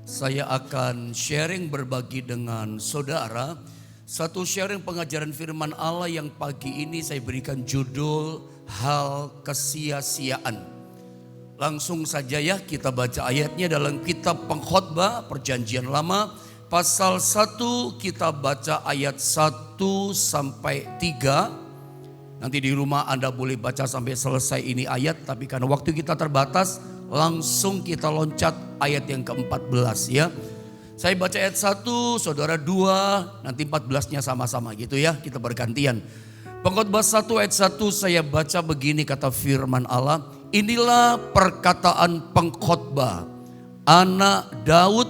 Saya akan sharing berbagi dengan saudara satu sharing pengajaran firman Allah yang pagi ini saya berikan judul hal kesia-siaan. Langsung saja ya kita baca ayatnya dalam kitab Pengkhotbah Perjanjian Lama pasal 1, kita baca ayat 1 sampai 3. Nanti di rumah Anda boleh baca sampai selesai ini ayat, tapi karena waktu kita terbatas langsung kita loncat ayat yang ke-14 ya. Saya baca ayat 1, saudara 2, nanti 14-nya sama-sama gitu ya, kita bergantian. Pengkhotbah 1 ayat 1 saya baca begini kata firman Allah. Inilah perkataan pengkhotbah anak Daud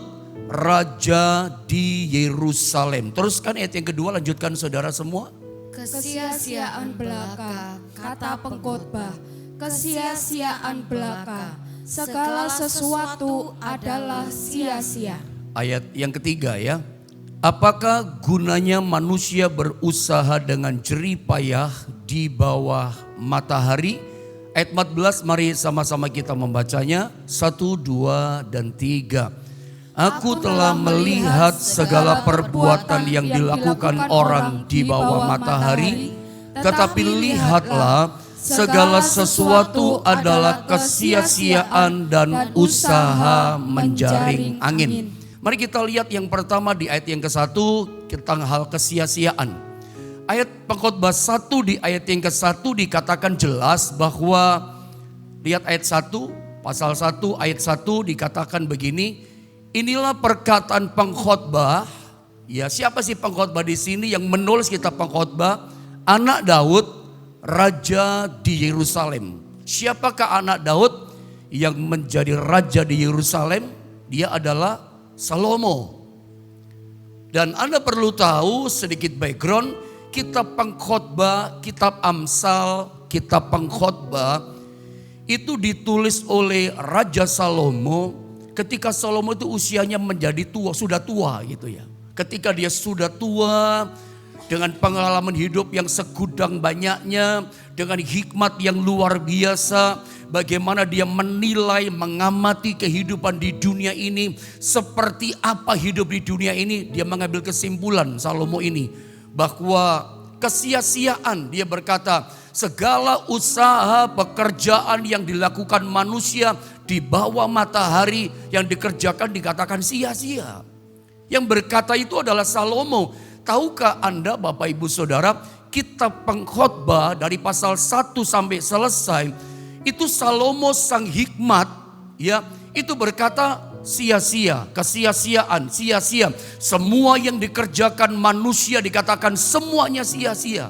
raja di Yerusalem. Teruskan ayat yang kedua, lanjutkan saudara semua. Kesia-siaan belaka, kata pengkhotbah, kesia-siaan belaka, segala sesuatu adalah sia-sia. Ayat yang ketiga ya. Apakah gunanya manusia berusaha dengan jerih payah di bawah matahari? Ayat 14 mari sama-sama kita membacanya. 1, 2, dan 3. Aku telah melihat segala perbuatan yang dilakukan orang di bawah matahari, tetapi lihatlah segala sesuatu adalah kesia-siaan dan usaha menjaring angin. Mari kita lihat yang pertama di ayat yang ke-1 tentang hal kesia-siaan. Ayat Pengkhotbah 1 di ayat yang ke-1 dikatakan jelas bahwa, lihat ayat 1, pasal 1 ayat 1 dikatakan begini. Inilah perkataan pengkhotbah. Ya, siapa sih pengkhotbah di sini yang menulis kitab Pengkhotbah? Anak Daud, raja di Yerusalem. Siapakah anak Daud yang menjadi raja di Yerusalem? Dia adalah Salomo. Dan Anda perlu tahu sedikit background, kitab Pengkhotbah, kitab Amsal, kitab Pengkhotbah itu ditulis oleh Raja Salomo. Ketika Salomo itu usianya menjadi tua, sudah tua gitu ya. Ketika dia sudah tua, dengan pengalaman hidup yang segudang banyaknya, dengan hikmat yang luar biasa, bagaimana dia menilai, mengamati kehidupan di dunia ini, seperti apa hidup di dunia ini, dia mengambil kesimpulan Salomo ini, bahwa kesia-siaan, dia berkata, segala usaha pekerjaan yang dilakukan manusia di bawah matahari yang dikerjakan dikatakan sia-sia. Yang berkata itu adalah Salomo. Tahukah Anda Bapak Ibu Saudara, kitab Pengkhotbah dari pasal 1 sampai selesai itu Salomo sang hikmat ya, itu berkata sia-sia, kesia-siaan, sia-sia. Semua yang dikerjakan manusia dikatakan semuanya sia-sia.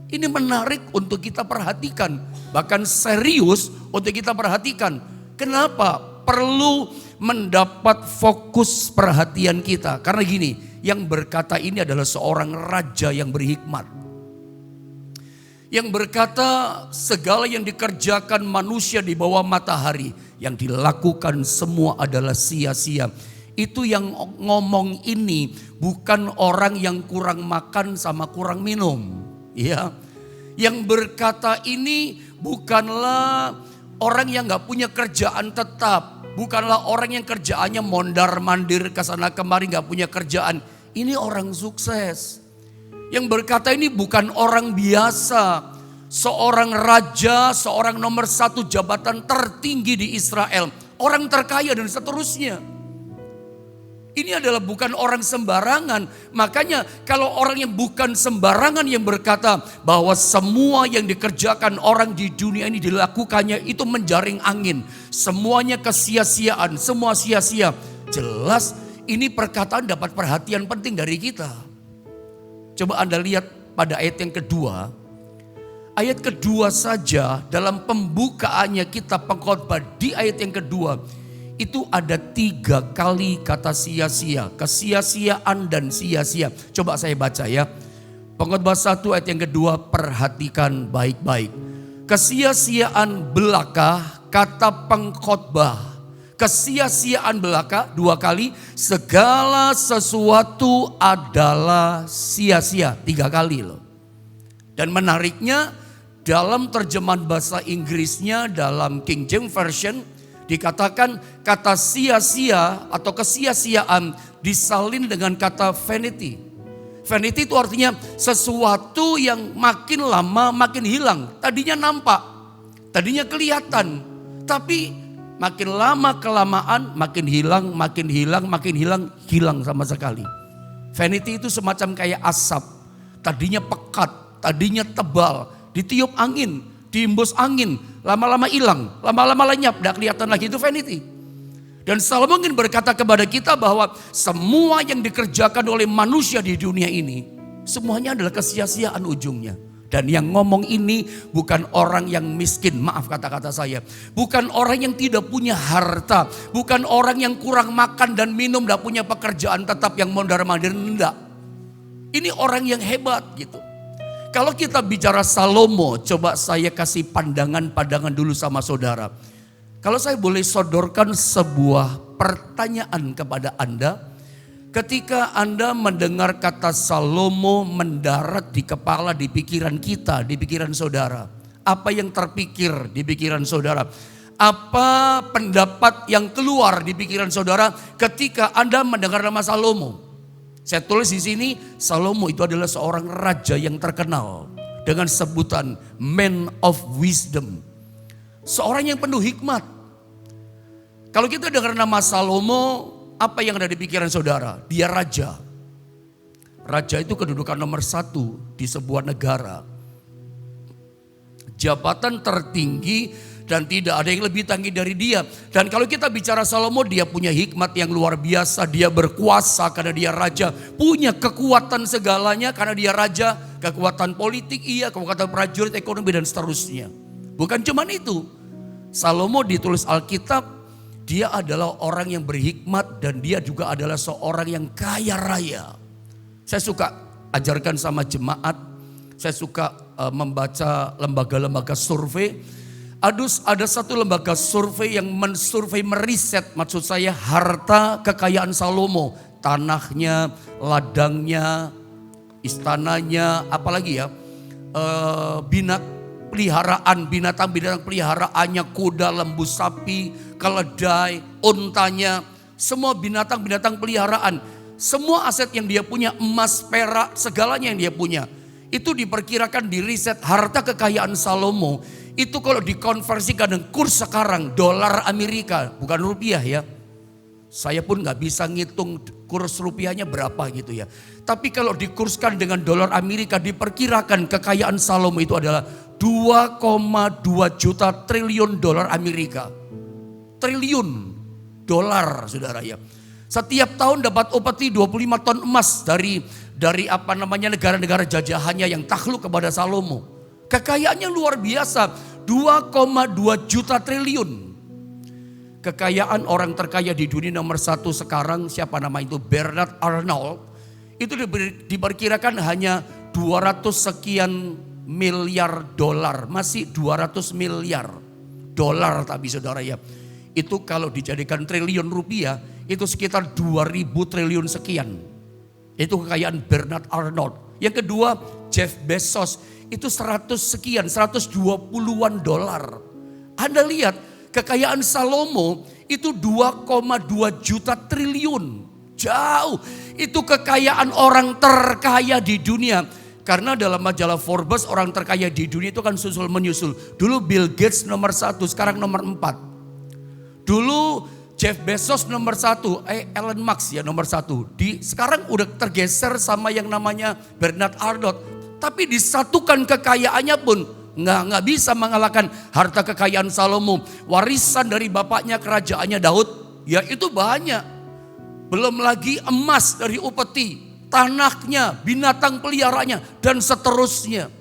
Ini menarik untuk kita perhatikan, bahkan serius untuk kita perhatikan. Kenapa perlu mendapat fokus perhatian kita? Karena gini, yang berkata ini adalah seorang raja yang berhikmat. Yang berkata segala yang dikerjakan manusia di bawah matahari, yang dilakukan semua adalah sia-sia. Itu yang ngomong ini bukan orang yang kurang makan sama kurang minum. Ya, yang berkata ini bukanlah orang yang gak punya kerjaan tetap. Bukanlah orang yang kerjaannya mondar-mandir ke sana kemari gak punya kerjaan. Ini orang sukses. Yang berkata ini bukan orang biasa. Seorang raja, seorang nomor 1 jabatan tertinggi di Israel. Orang terkaya dan seterusnya. Ini adalah bukan orang sembarangan. Makanya kalau orang yang bukan sembarangan yang berkata bahwa semua yang dikerjakan orang di dunia ini dilakukannya itu menjaring angin. Semuanya kesia-siaan, semua sia-sia. Jelas ini perkataan dapat perhatian penting dari kita. Coba Anda lihat pada ayat yang kedua. Ayat kedua saja dalam pembukaannya kitab Pengkhotbah di ayat yang kedua. Itu ada 3 kali kata sia-sia, kesia-siaan dan sia-sia. Coba saya baca ya. Pengkhotbah 1 ayat yang kedua, perhatikan baik-baik. Kesia-siaan belaka, kata pengkhotbah. Kesia-siaan belaka 2 kali, segala sesuatu adalah sia-sia 3 kali loh. Dan menariknya dalam terjemahan bahasa Inggrisnya dalam King James Version Dikatakan kata sia-sia atau kesia-siaan disalin dengan kata vanity. Vanity itu artinya sesuatu yang makin lama makin hilang. Tadinya nampak, tadinya kelihatan, tapi makin lama kelamaan makin hilang, makin hilang, makin hilang, hilang sama sekali. Vanity itu semacam kayak asap. Tadinya pekat, tadinya tebal, ditiup angin, diimbus angin, lama-lama hilang, lama-lama lenyap, tidak kelihatan lagi, itu vanity. Dan Salomo ingin berkata kepada kita bahwa semua yang dikerjakan oleh manusia di dunia ini, semuanya adalah kesia-siaan ujungnya. Dan yang ngomong ini bukan orang yang miskin, maaf kata-kata saya. Bukan orang yang tidak punya harta, bukan orang yang kurang makan dan minum, tidak punya pekerjaan tetap yang mondar-mandir, enggak. Ini orang yang hebat gitu. Kalau kita bicara Salomo, coba saya kasih pandangan dulu sama saudara. Kalau saya boleh sodorkan sebuah pertanyaan kepada Anda. Ketika Anda mendengar kata Salomo mendarat di kepala, di pikiran kita, di pikiran saudara. Apa yang terpikir di pikiran saudara? Apa pendapat yang keluar di pikiran saudara ketika Anda mendengar nama Salomo? Saya tulis di sini, Salomo itu adalah seorang raja yang terkenal dengan sebutan man of wisdom. Seorang yang penuh hikmat. Kalau kita dengar nama Salomo, apa yang ada di pikiran saudara? Dia raja. Raja itu kedudukan nomor 1 di sebuah negara. Jabatan tertinggi dan tidak ada yang lebih tinggi dari dia. Dan kalau kita bicara Salomo, dia punya hikmat yang luar biasa. Dia berkuasa karena dia raja. Punya kekuatan segalanya karena dia raja. Kekuatan politik iya, kekuatan prajurit, ekonomi dan seterusnya. Bukan cuma itu. Salomo ditulis Alkitab, dia adalah orang yang berhikmat dan dia juga adalah seorang yang kaya raya. Saya suka ajarkan sama jemaat, saya suka membaca lembaga-lembaga survei. Ada satu lembaga survei yang mensurvei, meriset maksud saya harta kekayaan Salomo. Tanahnya, ladangnya, istananya, apalagi ya, binatang peliharaannya, kuda, lembu, sapi, keledai, untanya, semua binatang peliharaan, semua aset yang dia punya, emas, perak, segalanya yang dia punya. Itu diperkirakan di riset harta kekayaan Salomo, itu kalau dikonversikan dengan kurs sekarang, dolar Amerika, bukan rupiah ya. Saya pun gak bisa ngitung kurs rupiahnya berapa gitu ya. Tapi kalau dikurskan dengan dolar Amerika, diperkirakan kekayaan Salomo itu adalah 2,2 juta triliun dolar Amerika. Triliun dolar saudara ya. Setiap tahun dapat upeti 25 ton emas dari negara-negara jajahannya yang takluk kepada Salomo. Kekayaannya luar biasa, 2,2 juta triliun. Kekayaan orang terkaya di dunia nomor 1 sekarang siapa nama itu? Bernard Arnault. Itu diperkirakan hanya 200 sekian miliar dolar. Masih 200 miliar dolar tapi saudara ya. Itu kalau dijadikan triliun rupiah itu sekitar 2000 triliun sekian. Itu kekayaan Bernard Arnault. Yang kedua Jeff Bezos. Itu 100 sekian, 120-an dolar. Anda lihat kekayaan Salomo itu 2,2 juta triliun. Jauh. Itu kekayaan orang terkaya di dunia. Karena dalam majalah Forbes orang terkaya di dunia itu kan susul menyusul. Dulu Bill Gates nomor 1, sekarang nomor 4. Dulu Jeff Bezos nomor 1, Elon Musk ya nomor 1. Sekarang udah tergeser sama yang namanya Bernard Arnault. Tapi disatukan kekayaannya pun nggak bisa mengalahkan harta kekayaan Salomo. Warisan dari bapaknya kerajaannya Daud, ya itu banyak. Belum lagi emas dari upeti, tanahnya, binatang peliharaannya dan seterusnya.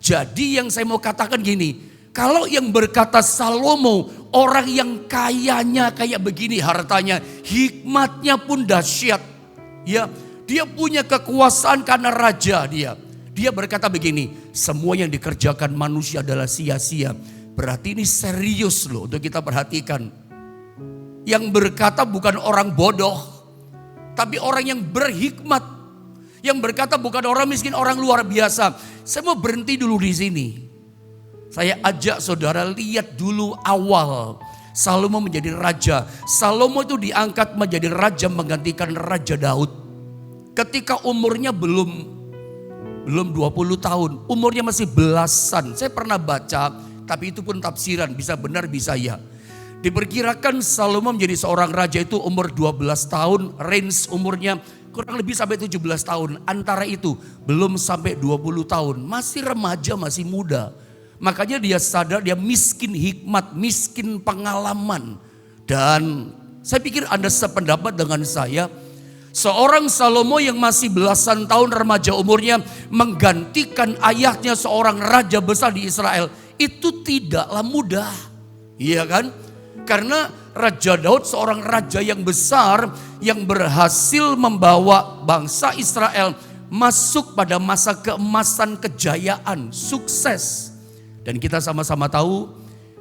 Jadi yang saya mau katakan gini, kalau yang berkata Salomo, orang yang kayanya kayak begini hartanya, hikmatnya pun dahsyat. Ya, dia punya kekuasaan karena raja dia. Dia berkata begini, semua yang dikerjakan manusia adalah sia-sia. Berarti ini serius loh untuk kita perhatikan. Yang berkata bukan orang bodoh, tapi orang yang berhikmat. Yang berkata bukan orang miskin, orang luar biasa. Saya mau berhenti dulu di sini. Saya ajak saudara lihat dulu awal Salomo menjadi raja. Salomo itu diangkat menjadi raja menggantikan Raja Daud. Ketika umurnya belum 20 tahun, umurnya masih belasan. Saya pernah baca, tapi itu pun tafsiran, bisa benar bisa ya. Diperkirakan Salomo menjadi seorang raja itu umur 12 tahun, range umurnya kurang lebih sampai 17 tahun. Antara itu belum sampai 20 tahun, masih remaja, masih muda. Makanya dia sadar dia miskin hikmat, miskin pengalaman. Dan saya pikir Anda sependapat dengan saya. Seorang Salomo yang masih belasan tahun remaja umurnya menggantikan ayahnya seorang raja besar di Israel. Itu tidaklah mudah. Iya kan? Karena Raja Daud seorang raja yang besar yang berhasil membawa bangsa Israel masuk pada masa keemasan, kejayaan, sukses. Dan kita sama-sama tahu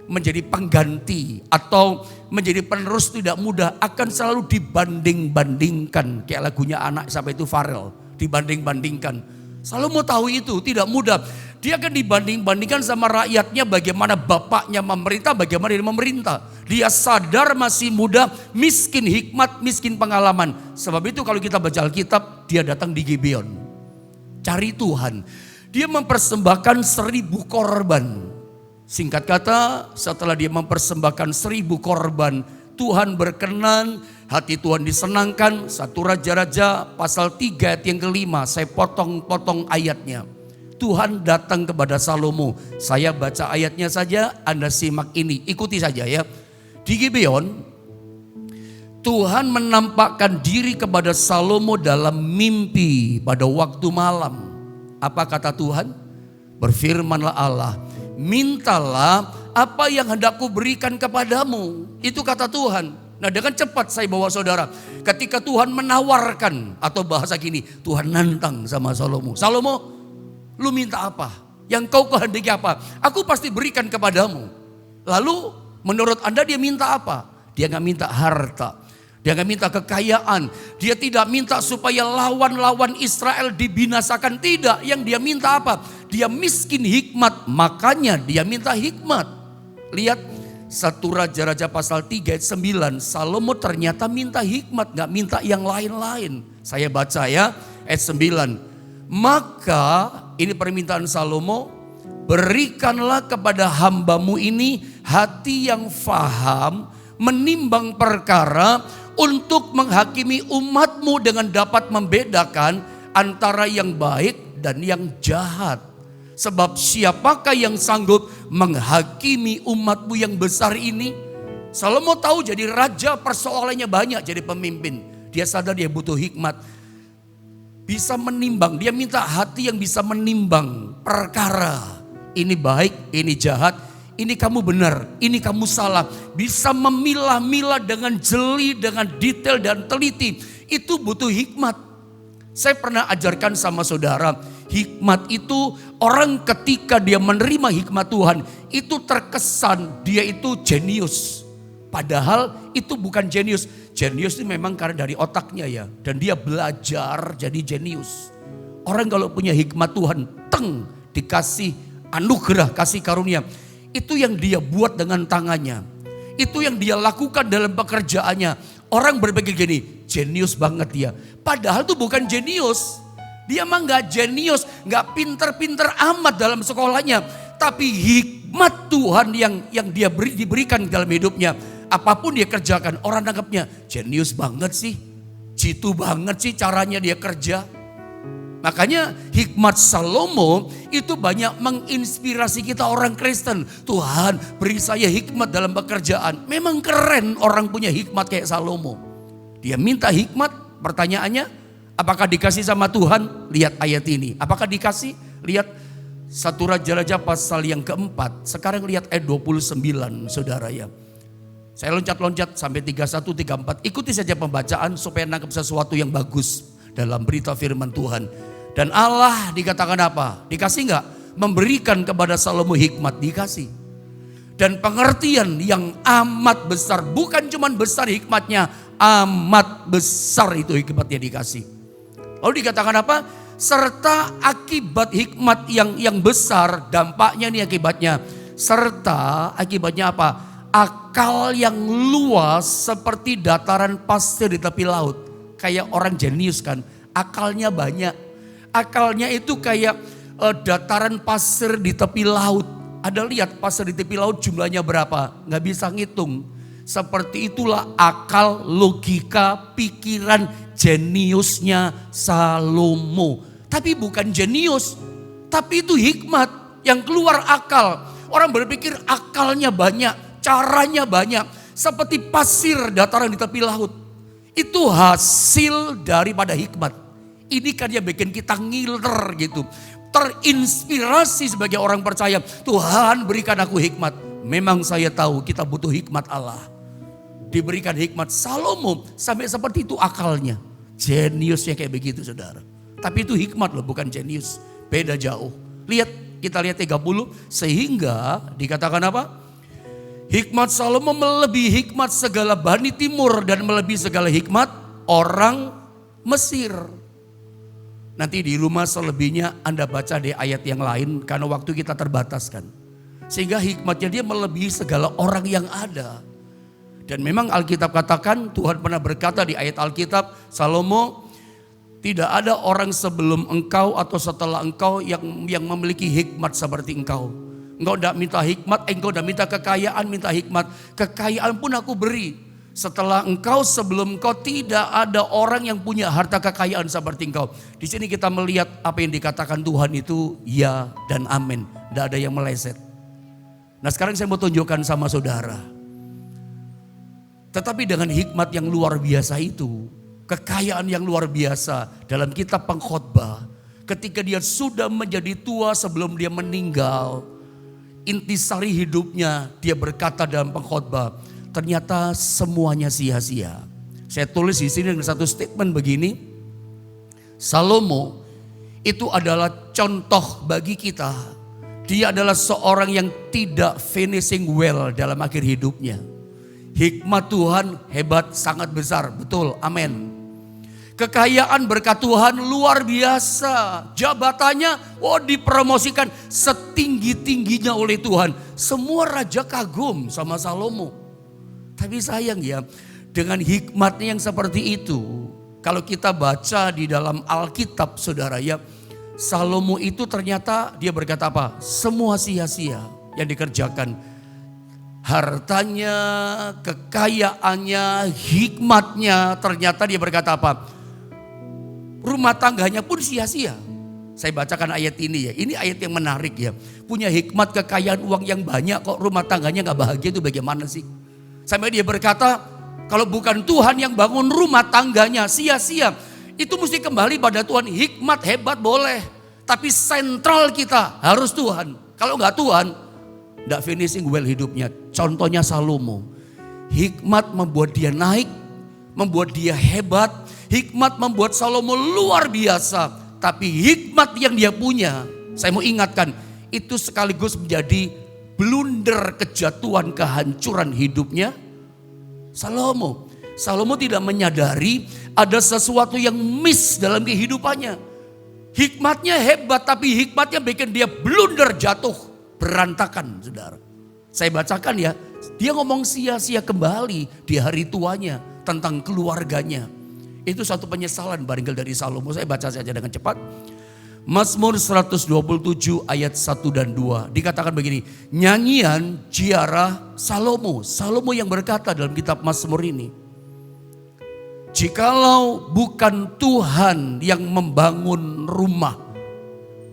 menjadi pengganti atau menjadi penerus tidak mudah, akan selalu dibanding-bandingkan. Kayak lagunya anak siapa itu Farel, dibanding-bandingkan. Salomo tahu itu tidak mudah. Dia akan dibanding-bandingkan sama rakyatnya, bagaimana bapaknya memerintah, bagaimana dia memerintah. Dia sadar masih muda, miskin hikmat, miskin pengalaman. Sebab itu kalau kita baca Alkitab, dia datang di Gibeon. Cari Tuhan. Dia mempersembahkan 1000 korban. Singkat kata, setelah dia mempersembahkan 1000 korban, Tuhan berkenan, hati Tuhan disenangkan. 1 Raja-Raja pasal 3 ayat yang kelima, saya potong-potong ayatnya. Tuhan datang kepada Salomo. Saya baca ayatnya saja, Anda simak ini, ikuti saja ya. Di Gibeon, Tuhan menampakkan diri kepada Salomo dalam mimpi pada waktu malam. Apa kata Tuhan? Berfirmanlah Allah, mintalah apa yang hendak kuberikan kepadamu. Itu kata Tuhan. Nah, dengan cepat saya bawa saudara. Ketika Tuhan menawarkan, atau bahasa gini, Tuhan nantang sama Salomo. Salomo, lu minta apa? Yang kau kehendaki apa? Aku pasti berikan kepadamu. Lalu menurut Anda dia minta apa? Dia gak minta harta. Dia gak minta kekayaan. Dia tidak minta supaya lawan-lawan Israel dibinasakan. Tidak, yang dia minta apa? Dia miskin hikmat, makanya dia minta hikmat. Lihat 1 Raja-Raja pasal 3 ayat 9. Salomo ternyata minta hikmat, gak minta yang lain-lain. Saya baca ya ayat 9. Maka ini permintaan Salomo, berikanlah kepada hambamu ini hati yang faham, menimbang perkara, untuk menghakimi umatmu dengan dapat membedakan antara yang baik dan yang jahat. Sebab siapakah yang sanggup menghakimi umatmu yang besar ini? Salomo tahu jadi raja persoalannya banyak, jadi pemimpin. Dia sadar dia butuh hikmat. Bisa menimbang, dia minta hati yang bisa menimbang perkara. Ini baik, ini jahat, ini kamu benar, ini kamu salah. Bisa memilah-milah dengan jeli, dengan detail dan teliti. Itu butuh hikmat. Saya pernah ajarkan sama saudara, hikmat itu orang ketika dia menerima hikmat Tuhan, itu terkesan dia itu jenius. Padahal itu bukan jenius. Jenius itu memang karena dari otaknya ya. Dan dia belajar jadi jenius. Orang kalau punya hikmat Tuhan, dikasih anugerah, kasih karunia. Itu yang dia buat dengan tangannya. Itu yang dia lakukan dalam pekerjaannya. Orang berpikir gini, jenius banget dia. Padahal itu bukan jenius. Dia mah gak jenius, gak pinter-pinter amat dalam sekolahnya. Tapi hikmat Tuhan yang dia diberikan dalam hidupnya. Apapun dia kerjakan, orang nangkepnya jenius banget sih. Jitu banget sih caranya dia kerja. Makanya hikmat Salomo itu banyak menginspirasi kita orang Kristen. Tuhan beri saya hikmat dalam pekerjaan. Memang keren orang punya hikmat kayak Salomo. Dia minta hikmat, pertanyaannya apakah dikasih sama Tuhan? Lihat ayat ini. Apakah dikasih? Lihat 1 Raja-Raja pasal yang keempat. Sekarang lihat ayat 29 saudara ya. Saya loncat-loncat sampai 31, 34. Ikuti saja pembacaan supaya nangkep sesuatu yang bagus dalam berita firman Tuhan. Dan Allah dikatakan apa? Dikasih enggak? Memberikan kepada Salomo hikmat, dikasih. Dan pengertian yang amat besar, bukan cuma besar hikmatnya, amat besar itu hikmatnya dikasih. Lalu dikatakan apa? Serta akibat hikmat yang besar, dampaknya nih akibatnya. Serta akibatnya apa? akal yang luas seperti dataran pasir di tepi laut. Kayak orang jenius kan, akalnya banyak. Akalnya itu kayak dataran pasir di tepi laut. Ada lihat pasir di tepi laut jumlahnya berapa? Nggak bisa ngitung. Seperti itulah akal, logika, pikiran, jeniusnya Salomo. Tapi bukan jenius, tapi itu hikmat yang keluar akal. Orang berpikir akalnya banyak, caranya banyak. Seperti pasir dataran di tepi laut. Itu hasil daripada hikmat. Ini kan yang bikin kita ngiler gitu. Terinspirasi sebagai orang percaya. Tuhan berikan aku hikmat. Memang saya tahu kita butuh hikmat Allah. Diberikan hikmat Salomo sampai seperti itu akalnya. Jeniusnya kayak begitu saudara. Tapi itu hikmat loh, bukan jenius. Beda jauh. Lihat, kita lihat 30. Sehingga dikatakan apa? Hikmat Salomo melebihi hikmat segala Bani Timur dan melebihi segala hikmat orang Mesir. Nanti di rumah selebihnya Anda baca di ayat yang lain karena waktu kita terbataskan. Sehingga hikmatnya dia melebihi segala orang yang ada. Dan memang Alkitab katakan, Tuhan pernah berkata di ayat Alkitab, Salomo, tidak ada orang sebelum engkau atau setelah engkau yang memiliki hikmat seperti engkau. Engkau tidak minta hikmat, engkau tidak minta kekayaan, minta hikmat. Kekayaan pun aku beri. Setelah engkau, sebelum engkau tidak ada orang yang punya harta kekayaan seperti engkau. Di sini kita melihat apa yang dikatakan Tuhan itu ya dan amin. Tidak ada yang meleset. Nah sekarang saya mau tunjukkan sama saudara. Tetapi dengan hikmat yang luar biasa itu, kekayaan yang luar biasa dalam kitab Pengkhotbah, ketika dia sudah menjadi tua sebelum dia meninggal, intisari hidupnya dia berkata dalam Pengkhotbah, ternyata semuanya sia-sia. Saya tulis di sini dengan satu statement begini, Salomo itu adalah contoh bagi kita. Dia adalah seorang yang tidak finishing well dalam akhir hidupnya. Hikmat Tuhan hebat, sangat besar, betul, amin. Kekayaan berkat Tuhan luar biasa. Jabatannya dipromosikan setinggi-tingginya oleh Tuhan. Semua raja kagum sama Salomo. Tapi sayang ya, dengan hikmatnya yang seperti itu, kalau kita baca di dalam Alkitab saudara ya, Salomo itu ternyata dia berkata apa? Semua sia-sia yang dikerjakan. Hartanya, kekayaannya, hikmatnya, ternyata dia berkata apa? Rumah tangganya pun sia-sia. Saya bacakan ayat ini ya. Ini ayat yang menarik ya. Punya hikmat, kekayaan, uang yang banyak kok rumah tangganya gak bahagia, itu bagaimana sih? Sampai dia berkata, kalau bukan Tuhan yang bangun rumah tangganya sia-sia. Itu mesti kembali pada Tuhan. Hikmat hebat boleh. Tapi sentral kita harus Tuhan. Kalau gak Tuhan, gak finishing well hidupnya. Contohnya Salomo. Hikmat membuat dia naik, membuat dia hebat. Hikmat membuat Salomo luar biasa. Tapi hikmat yang dia punya, saya mau ingatkan, itu sekaligus menjadi blunder, kejatuhan, kehancuran hidupnya Salomo. Salomo tidak menyadari ada sesuatu yang miss dalam kehidupannya. Hikmatnya hebat, tapi hikmatnya bikin dia blunder, jatuh, berantakan saudara. Saya bacakan ya, dia ngomong sia-sia kembali di hari tuanya tentang keluarganya. Itu satu penyesalan barangkali dari Salomo. Saya baca saja dengan cepat. Mazmur 127 ayat 1 dan 2. Dikatakan begini. Nyanyian ziarah Salomo. Salomo yang berkata dalam kitab Mazmur ini. Jikalau bukan Tuhan yang membangun rumah.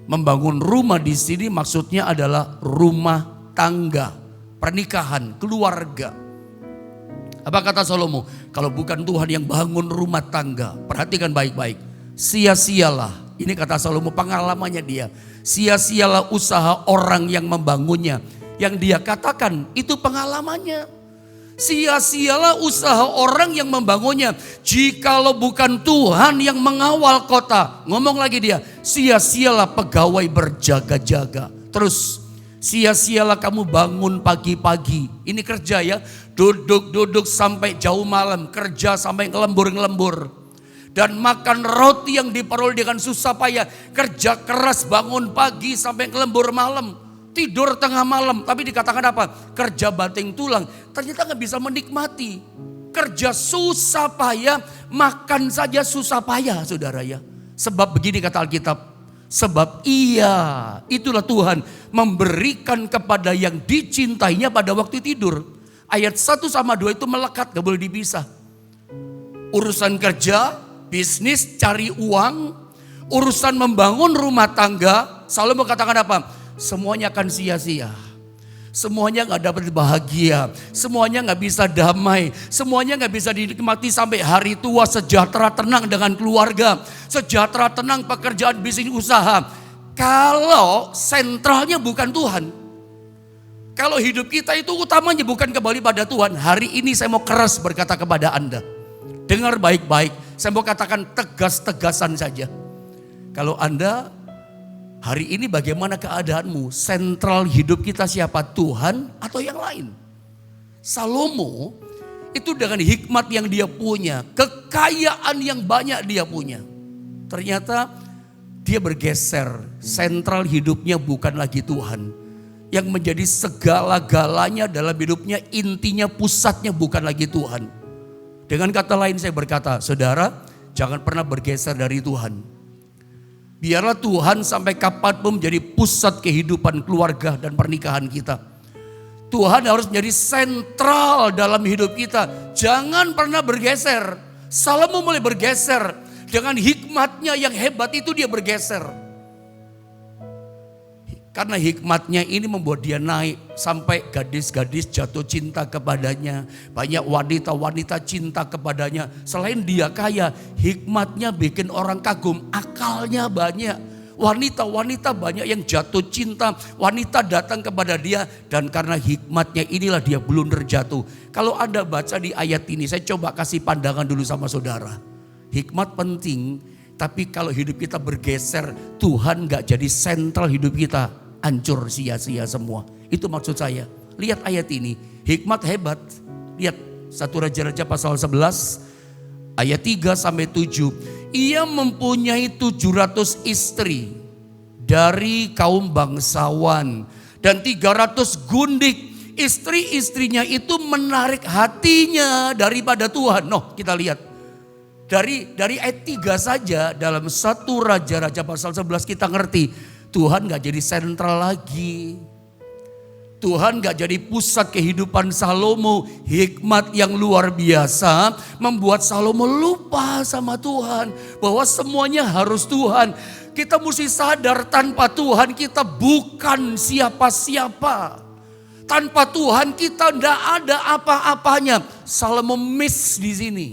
Membangun rumah di sini maksudnya adalah rumah tangga. Pernikahan, keluarga. Apa kata Salomo? Kalau bukan Tuhan yang bangun rumah tangga, perhatikan baik-baik. Sia-sialah, ini kata Salomo pengalamannya dia. Sia-sialah usaha orang yang membangunnya. Yang dia katakan itu pengalamannya. Sia-sialah usaha orang yang membangunnya. Jikalau bukan Tuhan yang mengawal kota. Ngomong lagi dia, sia-sialah pegawai berjaga-jaga. Terus, sia-sialah kamu bangun pagi-pagi. Ini kerja ya. Duduk-duduk sampai jauh malam. Kerja sampai ngelembur-ngelembur. Dan makan roti yang diperoleh dengan susah payah. Kerja keras bangun pagi sampai ngelembur malam. Tidur tengah malam. Tapi dikatakan apa? Kerja banting tulang. ternyata nggak bisa menikmati. Kerja susah payah, makan saja susah payah saudara ya. Sebab begini kata Alkitab, sebab itulah Tuhan memberikan kepada yang dicintainya pada waktu tidur. Ayat 1 sama 2 itu melekat, gak boleh dipisah. Urusan kerja, bisnis, cari uang, urusan membangun rumah tangga, selalu mengatakan apa? Semuanya akan sia-sia. Semuanya gak dapat bahagia, semuanya gak bisa damai, semuanya gak bisa dinikmati sampai hari tua sejahtera tenang dengan keluarga, sejahtera tenang pekerjaan bisnis usaha. Kalau sentralnya bukan Tuhan, kalau hidup kita itu utamanya bukan kembali pada Tuhan. Hari ini saya mau keras berkata kepada Anda, dengar baik-baik, saya mau katakan tegas-tegasan saja. Kalau Anda hari ini bagaimana keadaanmu? Sentral hidup kita siapa? Tuhan atau yang lain? Salomo itu dengan hikmat yang dia punya, kekayaan yang banyak dia punya, ternyata dia bergeser. Sentral hidupnya bukan lagi Tuhan. Yang menjadi segala-galanya dalam hidupnya, intinya pusatnya bukan lagi Tuhan. Dengan kata lain saya berkata, saudara jangan pernah bergeser dari Tuhan. Biarlah Tuhan sampai kapanpun menjadi pusat kehidupan keluarga dan pernikahan kita. Tuhan harus menjadi sentral dalam hidup kita. Jangan pernah bergeser. Salomo mulai bergeser. Dengan hikmatnya yang hebat itu dia bergeser. Karena hikmatnya ini membuat dia naik sampai gadis-gadis jatuh cinta kepadanya. Banyak wanita-wanita cinta kepadanya. Selain dia kaya, hikmatnya bikin orang kagum. Akalnya banyak. Wanita-wanita banyak yang jatuh cinta. Wanita datang kepada dia. Dan karena hikmatnya inilah dia blunder jatuh. Kalau Anda baca di ayat ini, saya coba kasih pandangan dulu sama saudara. Hikmat penting, tapi kalau hidup kita bergeser, Tuhan gak jadi sentral hidup kita, hancur sia-sia semua. Itu maksud saya. Lihat ayat ini, hikmat hebat. Lihat 1 Raja-Raja pasal 11 ayat 3 sampai 7. Ia mempunyai 700 istri dari kaum bangsawan dan 300 gundik. Istri-istrinya itu menarik hatinya daripada Tuhan. Noh, kita lihat. Dari ayat 3 saja dalam 1 Raja-Raja pasal 11 kita ngerti. Tuhan gak jadi sentral lagi. Tuhan gak jadi pusat kehidupan Salomo. Hikmat yang luar biasa membuat Salomo lupa sama Tuhan. Bahwa semuanya harus Tuhan. Kita mesti sadar tanpa Tuhan kita bukan siapa-siapa. Tanpa Tuhan kita gak ada apa-apanya. Salomo miss di sini.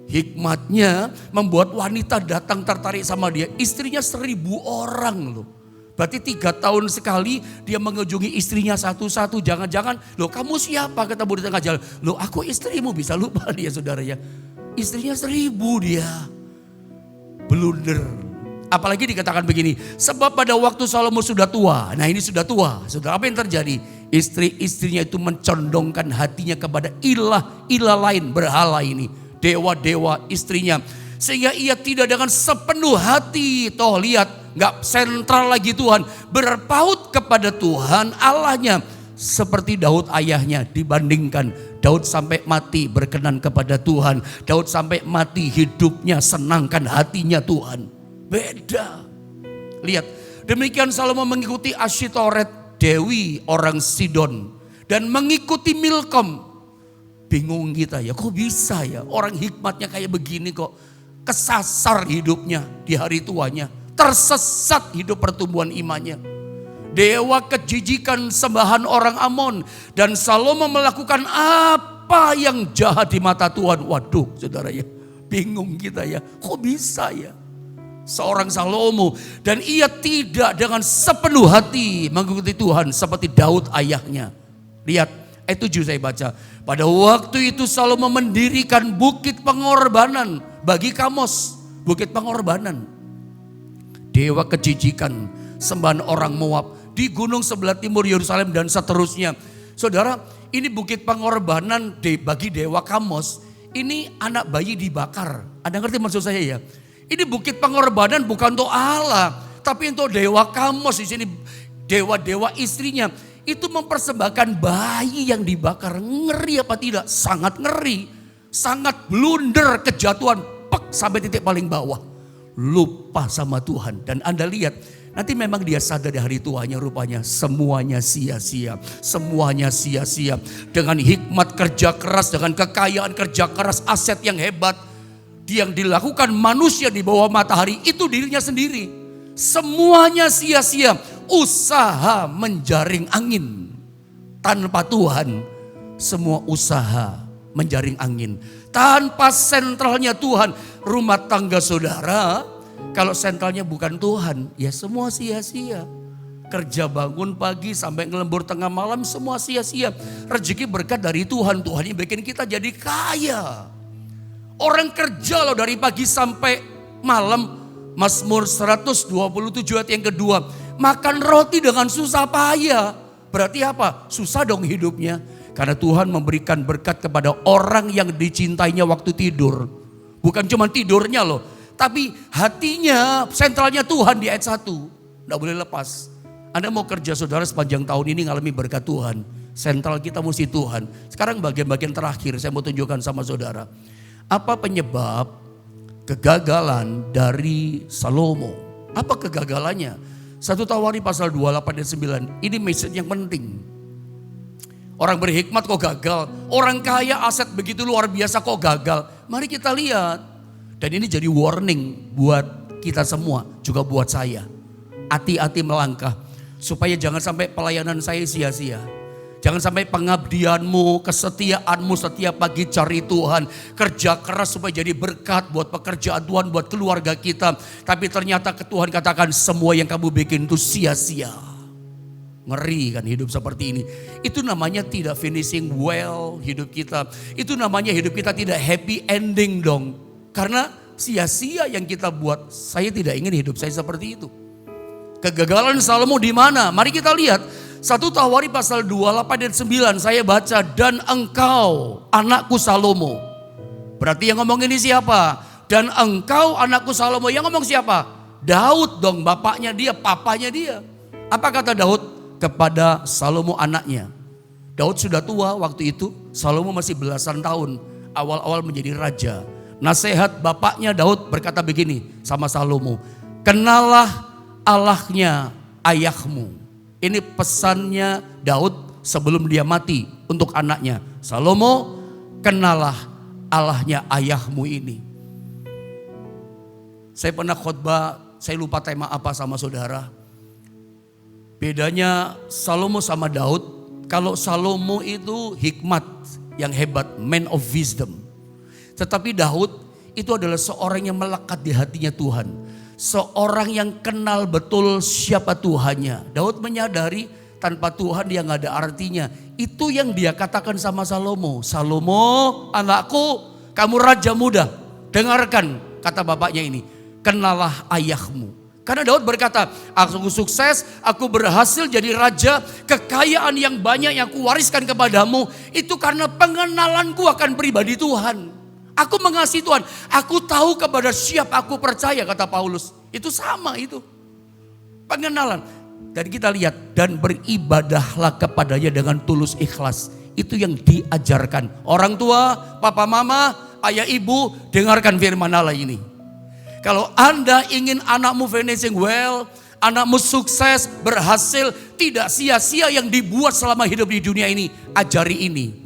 Hikmatnya membuat wanita datang tertarik sama dia. Istrinya 1000 orang loh. Berarti 3 tahun sekali dia mengunjungi istrinya satu-satu. Jangan-jangan, loh kamu siapa ketemu di tengah jalan. Loh aku istrimu, bisa lupa dia saudara ya. Istrinya 1000 dia. Blunder. Apalagi dikatakan begini. Sebab pada waktu Salomo sudah tua. Nah ini sudah tua. Saudara apa yang terjadi? Istri-istrinya itu mencondongkan hatinya kepada ilah lain, berhala ini. Dewa-dewa istrinya. Sehingga ia tidak dengan sepenuh hati. Toh lihat, gak sentral lagi Tuhan. Berpaut kepada Tuhan Allahnya. Seperti Daud ayahnya dibandingkan. Daud sampai mati berkenan kepada Tuhan. Daud sampai mati hidupnya senangkan hatinya Tuhan. Beda. Lihat, demikian Salomo mengikuti Asyitoret, dewi orang Sidon. Dan mengikuti Milkom. Bingung kita ya, kok bisa ya orang hikmatnya kayak begini kok. Kesasar hidupnya di hari tuanya. Tersesat hidup pertumbuhan imannya. Dewa kejijikan sembahan orang Amon. Dan Salomo melakukan apa yang jahat di mata Tuhan. Waduh saudara ya, bingung kita ya, kok bisa ya. Seorang Salomo dan ia tidak dengan sepenuh hati mengikuti Tuhan seperti Daud ayahnya. Lihat. Ayat 7 saya baca. Pada waktu itu Salomo mendirikan bukit pengorbanan bagi Kamos. Bukit pengorbanan. Dewa kejijikan, sembahan orang Moab. Di gunung sebelah timur Yerusalem dan seterusnya. Saudara, ini bukit pengorbanan bagi Dewa Kamos. Ini anak bayi dibakar. Anda ngerti maksud saya ya? Ini bukit pengorbanan bukan untuk Allah. Tapi untuk Dewa Kamos di sini. Dewa-dewa istrinya. itu mempersembahkan bayi yang dibakar. Ngeri apa tidak? Sangat ngeri. Sangat blunder, kejatuhan, sampai titik paling bawah. Lupa sama Tuhan. Dan Anda lihat, nanti memang dia sadar di hari tuanya rupanya semuanya sia-sia. Semuanya sia-sia. Dengan hikmat kerja keras, dengan kekayaan kerja keras, aset yang hebat. Yang dilakukan manusia di bawah matahari itu dirinya sendiri. Semuanya sia-sia. Usaha menjaring angin. Tanpa Tuhan, semua usaha menjaring angin. Tanpa sentralnya Tuhan, rumah tangga saudara, kalau sentralnya bukan Tuhan, ya semua sia-sia. Kerja bangun pagi sampai ngelembur tengah malam, semua sia-sia. Rezeki berkat dari Tuhan, Tuhan yang bikin kita jadi kaya. Orang kerja loh dari pagi sampai malam. Mazmur 127 ayat yang kedua, makan roti dengan susah payah. Berarti apa? Susah dong hidupnya. Karena Tuhan memberikan berkat kepada orang yang dicintainya waktu tidur. Bukan cuma tidurnya loh. Tapi hatinya, sentralnya Tuhan di ayat 1. Tidak boleh lepas. Anda mau kerja saudara sepanjang tahun ini ngalami berkat Tuhan. Sentral kita mesti Tuhan. Sekarang bagian-bagian terakhir saya mau tunjukkan sama saudara. Apa penyebab kegagalan dari Salomo? Apa kegagalannya? 1 Tawari pasal 28 dan 9. Ini message yang penting. Orang berhikmat kok gagal. Orang kaya aset begitu luar biasa kok gagal. Mari kita lihat. Dan ini jadi warning buat kita semua. Juga buat saya. Hati-hati melangkah. Supaya jangan sampai pelayanan saya sia-sia. Jangan sampai pengabdianmu, kesetiaanmu setiap pagi cari Tuhan. Kerja keras supaya jadi berkat buat pekerjaan Tuhan, buat keluarga kita. Tapi ternyata Tuhan katakan semua yang kamu bikin itu sia-sia. Ngeri kan hidup seperti ini. Itu namanya tidak finishing well hidup kita. Itu namanya hidup kita tidak happy ending dong. Karena sia-sia yang kita buat. Saya tidak ingin hidup saya seperti itu. Kegagalan Salomo di mana? Mari kita lihat. 1 Tawari pasal 28 dan 9 saya baca, dan engkau anakku Salomo. Berarti yang ngomong ini siapa? Dan engkau anakku Salomo. Yang ngomong siapa? Daud dong, bapaknya dia, papanya dia. Apa kata Daud kepada Salomo anaknya? Daud sudah tua waktu itu, Salomo masih belasan tahun, awal-awal menjadi raja. Nasihat bapaknya Daud berkata begini sama Salomo, kenalah Allahnya ayahmu. Ini pesannya Daud sebelum dia mati untuk anaknya. Salomo, kenalah Allahnya ayahmu ini. Saya pernah khotbah, saya lupa tema apa sama saudara. Bedanya Salomo sama Daud, kalau Salomo itu hikmat yang hebat, man of wisdom. Tetapi Daud itu adalah seorang yang melekat di hatinya Tuhan. Seorang yang kenal betul siapa Tuhannya. Daud menyadari tanpa Tuhan dia gak ada artinya. Itu yang dia katakan sama Salomo. Salomo anakku, kamu raja muda. Dengarkan kata bapaknya ini. Kenalah ayahmu. Karena Daud berkata, aku sukses, aku berhasil jadi raja. Kekayaan yang banyak yang kuwariskan kepadamu. Itu karena pengenalanku akan pribadi Tuhan. Aku mengasihi Tuhan, aku tahu kepada siapa aku percaya, kata Paulus. Itu sama itu. Pengenalan. Dan kita lihat, dan beribadahlah kepadanya dengan tulus ikhlas. Itu yang diajarkan. Orang tua, papa mama, ayah ibu, dengarkan firman Allah ini. Kalau Anda ingin anakmu finishing well, anakmu sukses, berhasil, tidak sia-sia yang dibuat selama hidup di dunia ini, ajari ini.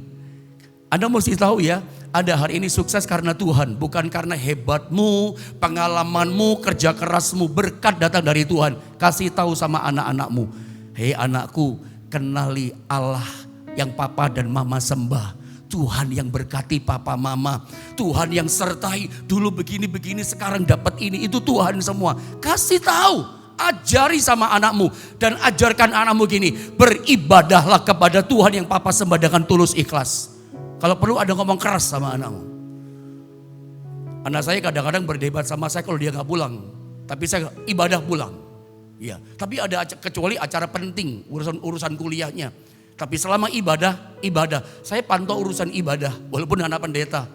Anda mesti tahu ya, Anda hari ini sukses karena Tuhan, bukan karena hebatmu, pengalamanmu, kerja kerasmu. Berkat datang dari Tuhan. Kasih tahu sama anak-anakmu, hei anakku, kenali Allah yang papa dan mama sembah. Tuhan yang berkati papa mama, Tuhan yang sertai dulu begini-begini sekarang dapat ini, itu Tuhan semua. Kasih tahu, ajari sama anakmu dan ajarkan anakmu gini, beribadahlah kepada Tuhan yang papa sembah dengan tulus ikhlas. Kalau perlu ada ngomong keras sama anakmu. Anak saya kadang-kadang berdebat sama saya kalau dia gak pulang. Tapi saya ibadah pulang. Ya, tapi ada kecuali acara penting, urusan kuliahnya. Tapi selama ibadah. Saya pantau urusan ibadah, walaupun anak pendeta.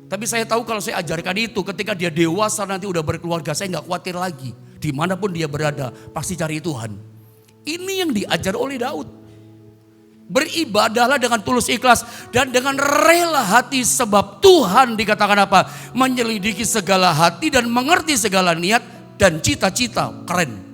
Tapi saya tahu kalau saya ajarkan itu, ketika dia dewasa nanti udah berkeluarga, saya gak khawatir lagi. Dimanapun dia berada, pasti cari Tuhan. Ini yang diajar oleh Daud. Beribadahlah dengan tulus ikhlas dan dengan rela hati, sebab Tuhan dikatakan apa? Menyelidiki segala hati dan mengerti segala niat dan cita-cita. Keren.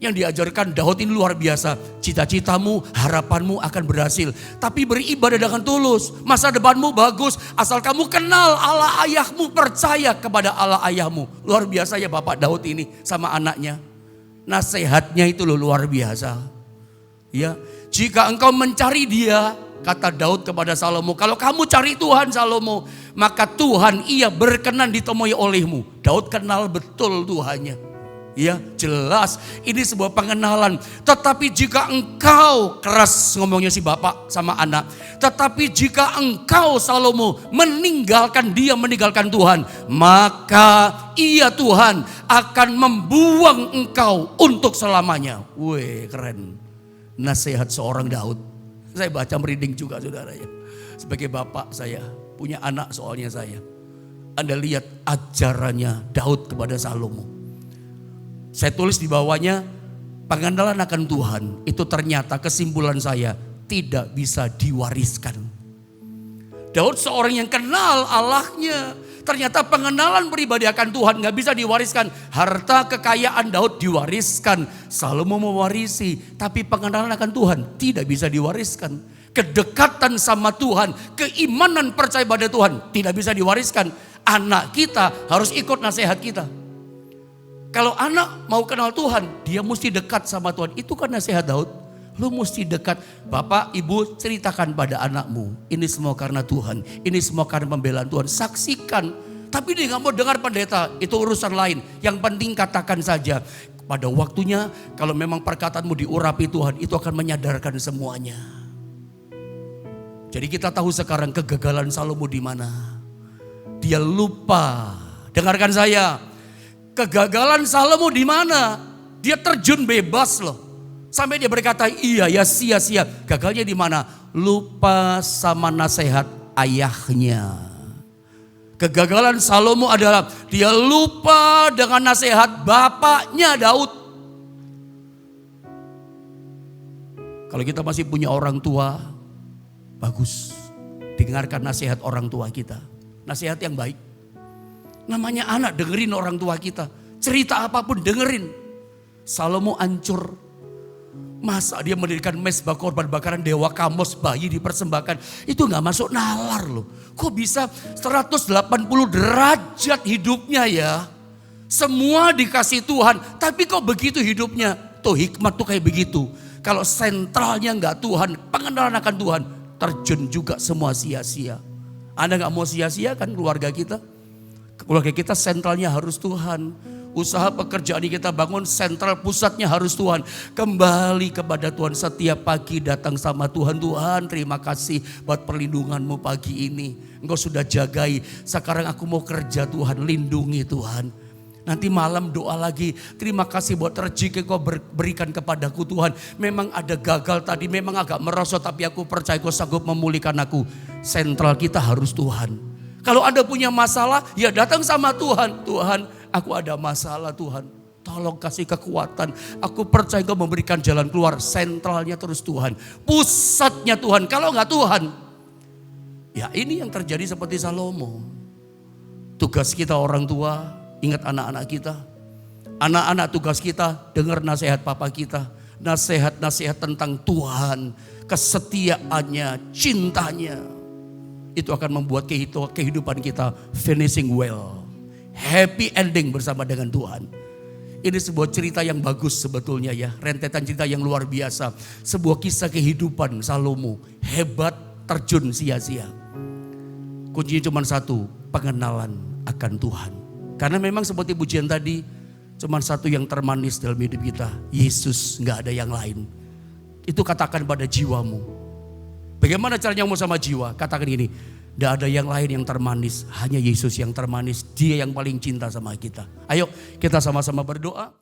Yang diajarkan Daud ini luar biasa. Cita-citamu, harapanmu akan berhasil. Tapi beribadah dengan tulus. Masa depanmu bagus. Asal kamu kenal Allah ayahmu, percaya kepada Allah ayahmu. Luar biasa ya Bapak Daud ini sama anaknya. Nasihatnya itu loh luar biasa. Ya, jika engkau mencari Dia, kata Daud kepada Salomo, kalau kamu cari Tuhan Salomo, maka Tuhan ia berkenan ditemui olehmu. Daud kenal betul Tuhannya. Ya, jelas ini sebuah pengenalan. Tetapi jika engkau, keras ngomongnya si bapak sama anak, tetapi jika engkau Salomo meninggalkan Dia, meninggalkan Tuhan, maka ia Tuhan akan membuang engkau untuk selamanya. Wih, keren. Nasihat seorang Daud. Saya baca merinding juga saudara ya. Sebagai bapak saya, punya anak soalnya saya. Anda lihat ajarannya Daud kepada Salomo. Saya tulis di bawahnya, pengenalan akan Tuhan itu ternyata kesimpulan saya tidak bisa diwariskan. Daud seorang yang kenal Allahnya. Ternyata pengenalan pribadi akan Tuhan gak bisa diwariskan. Harta kekayaan Daud diwariskan. Salomo mewarisi. Tapi pengenalan akan Tuhan tidak bisa diwariskan. Kedekatan sama Tuhan, keimanan percaya pada Tuhan tidak bisa diwariskan. Anak kita harus ikut nasihat kita. Kalau anak mau kenal Tuhan, dia mesti dekat sama Tuhan. Itu kan nasihat Daud. Lu mesti dekat. Bapak, ibu ceritakan pada anakmu. Ini semua karena Tuhan. Ini semua karena pembelaan Tuhan. Saksikan. Tapi dia gak mau dengar pendeta. Itu urusan lain. Yang penting katakan saja. Pada waktunya kalau memang perkataanmu diurapi Tuhan, itu akan menyadarkan semuanya. Jadi kita tahu sekarang kegagalan Salomo di mana. Dia lupa. Dengarkan saya. Kegagalan Salomo di mana? Dia terjun bebas loh. Sampai dia berkata, iya ya sia-sia. Gagalnya di mana? Lupa sama nasihat ayahnya. Kegagalan Salomo adalah dia lupa dengan nasihat bapaknya Daud. Kalau kita masih punya orang tua, bagus. Dengarkan nasihat orang tua kita. Nasihat yang baik. Namanya anak, dengerin orang tua kita. Cerita apapun dengerin. Salomo hancur. Masa dia mendirikan mezbah korban bakaran dewa Kamos, bayi dipersembahkan. Itu gak masuk nalar loh. Kok bisa 180 derajat hidupnya ya. Semua dikasih Tuhan. Tapi kok begitu hidupnya. Tuh hikmat tuh kayak begitu. Kalau sentralnya gak Tuhan, pengenalan akan Tuhan, terjun juga semua sia-sia. Anda gak mau sia-sia kan keluarga kita? Keluarga kita sentralnya harus Tuhan. Usaha pekerjaan yang kita bangun sentral pusatnya harus Tuhan. Kembali kepada Tuhan setiap pagi datang sama Tuhan. Tuhan terima kasih buat perlindunganmu pagi ini. Engkau sudah jagai. Sekarang aku mau kerja Tuhan. Lindungi Tuhan. Nanti malam doa lagi. Terima kasih buat rezeki kau berikan kepadaku Tuhan. Memang ada gagal tadi. Memang agak merosot. Tapi aku percaya kau sanggup memulihkan aku. Sentral kita harus Tuhan. Kalau Anda punya masalah, ya datang sama Tuhan. Tuhan, aku ada masalah Tuhan. Tolong kasih kekuatan. Aku percaya Engkau memberikan jalan keluar. Sentralnya terus Tuhan. Pusatnya Tuhan. Kalau enggak Tuhan, ya ini yang terjadi seperti Salomo. Tugas kita orang tua, ingat anak-anak kita. Anak-anak tugas kita, dengar nasihat papa kita. Nasihat-nasihat tentang Tuhan. Kesetiaannya, cintanya. Itu akan membuat kehidupan kita finishing well. Happy ending bersama dengan Tuhan. Ini sebuah cerita yang bagus sebetulnya ya. Rentetan cerita yang luar biasa. Sebuah kisah kehidupan Salomo. Hebat, terjun sia-sia. Kuncinya cuma satu. Pengenalan akan Tuhan. Karena memang seperti pujian tadi. Cuma satu yang termanis dalam hidup kita. Yesus, gak ada yang lain. Itu katakan pada jiwamu. Bagaimana caranya mau sama jiwa? Katakan gini, tidak ada yang lain yang termanis, hanya Yesus yang termanis. Dia yang paling cinta sama kita. Ayo kita sama-sama berdoa.